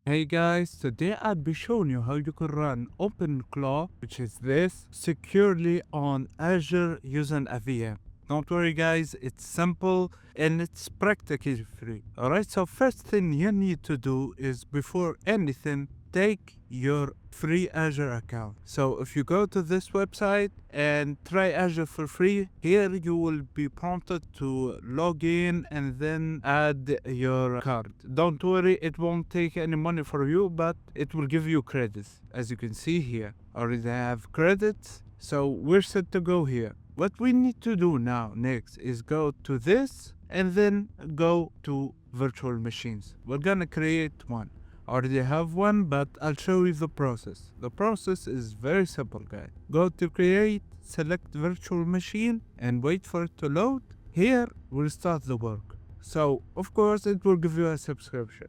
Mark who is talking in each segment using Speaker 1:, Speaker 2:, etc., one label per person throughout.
Speaker 1: Hey guys, today I'll be showing you how you can run OpenClaw, which is this, securely on Azure using a VM. Don't worry guys, it's simple and it's practically free. Alright, so first thing you need to do is before anything, take your free Azure account. So if you go to this website and try Azure for free, here you will be prompted to log in and then add your card. Don't worry, it won't take any money for you, but it will give you credits. As you can see here, I already have credits, so we're set to go here. What we need to do now next is go to this and then go to virtual machines. We're gonna create one. I already have one, but I'll show you the process. The process is very simple, guys. Go to create, select virtual machine, and wait for it to load. Here, we'll start the work. So, of course, it will give you a subscription.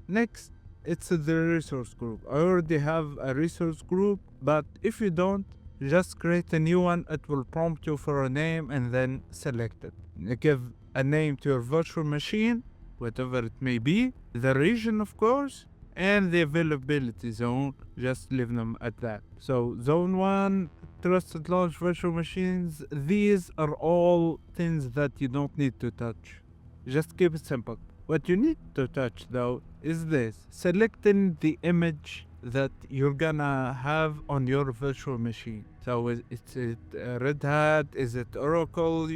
Speaker 1: Next, it's the resource group. I already have a resource group, but if you don't, just create a new one. It will prompt you for a name and then select it. Give a name to your virtual machine, whatever it may be, the region, of course, and the availability zone. Just leave them at that. So zone 1, trusted launch virtual machines. These are all things that you don't need to touch. Just keep it simple. What you need to touch though is this, selecting the image that you're gonna have on your virtual machine. So is it Red Hat? Is it Oracle?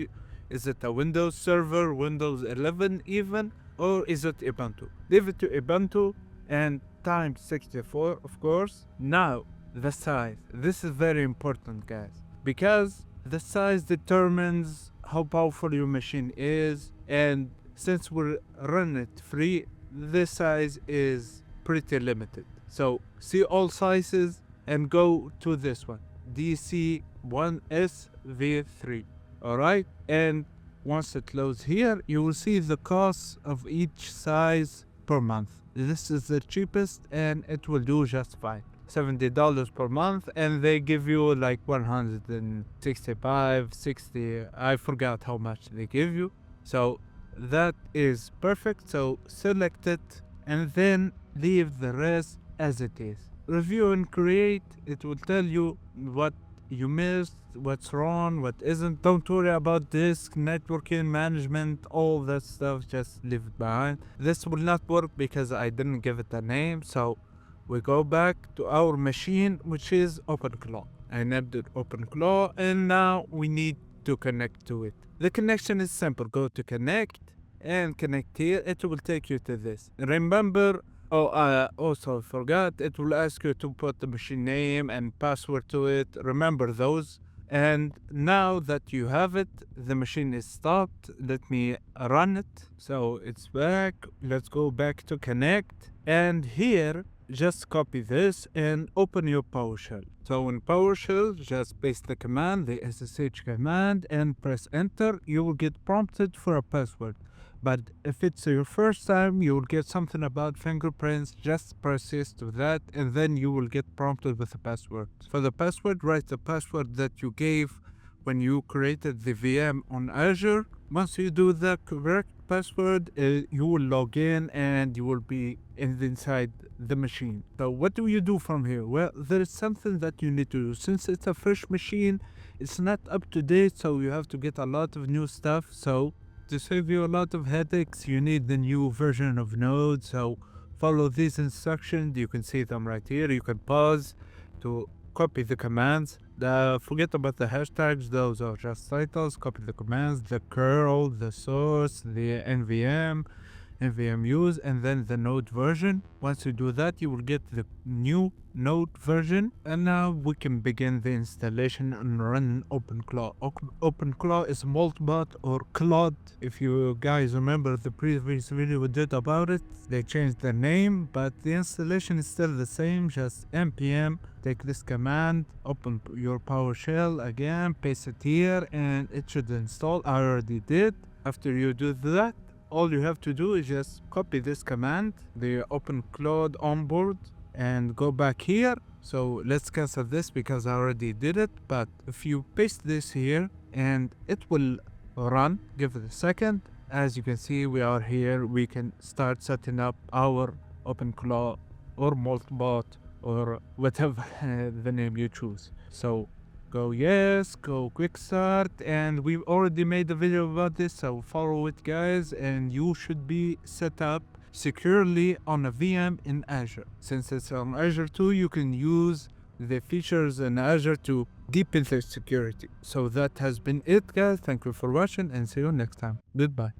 Speaker 1: Is it a Windows server, Windows 11 even? Or is it Ubuntu? Leave it to Ubuntu and times 64, of course. Now, the size. This is very important, guys, because the size determines how powerful your machine is, and since we're running it free, this size is pretty limited. So see all sizes and go to this one, DC1SV3. Alright, and once it loads here, you will see the cost of each size per month. This is the cheapest and it will do just fine. $70 per month, and they give you like 165, 60, I forgot how much they give you. So that is perfect. So select it and then leave the rest as it is. Review and create, it will tell you what you missed, what's wrong, what isn't. Don't worry about disk, networking, management, all that stuff, just leave it behind. This will not work because I didn't give it a name, so we go back to our machine, which is OpenClaw. I named it OpenClaw, and now we need to connect to it. The connection is simple. Go to connect and connect here. It will take you to this. Remember, also I forgot, it will ask you to put the machine name and password to it. Remember those. And now that you have it, the machine is stopped. Let me run it. So it's back. Let's go back to connect. And here, just copy this and open your PowerShell. So in PowerShell, just paste the command, the SSH command, and press enter. You will get prompted for a password. But if it's your first time, you will get something about fingerprints. Just press yes to that, and then you will get prompted with a password. For the password, write the password that you gave when you created the VM on Azure. Once you do the correct password, you will log in and you will be inside the machine. So what do you do from here? Well, there is something that you need to do. Since it's a fresh machine, it's not up to date, so you have to get a lot of new stuff. So to save you a lot of headaches, you need the new version of Node. So follow these instructions. You can see them right here. You can pause to copy the commands. Forget about the hashtags. Those are just titles. Copy the commands, the curl, the source, the NVM use, and then the Node version. Once you do that, you will get the new Node version, and now we can begin the installation and run OpenClaw. OpenClaw is Moltbot or Claude. If you guys remember the previous video we did about it, they changed the name, but the installation is still the same. Just npm, take this command, open your PowerShell again, paste it here, and it should install. I already did. After you do that, all you have to do is just copy this command, the OpenClaw onboard, and go back here. So let's cancel this because I already did it. But if you paste this here, and it will run, give it a second. As you can see, we are here. We can start setting up our OpenClaw or multibot or whatever the name you choose. So go yes, go quick start, and we've already made a video about this, so follow it guys, and you should be set up securely on a VM in Azure. Since it's on Azure too, you can use the features in Azure to deepen the security. So that has been it guys. Thank you for watching and see you next time. Goodbye.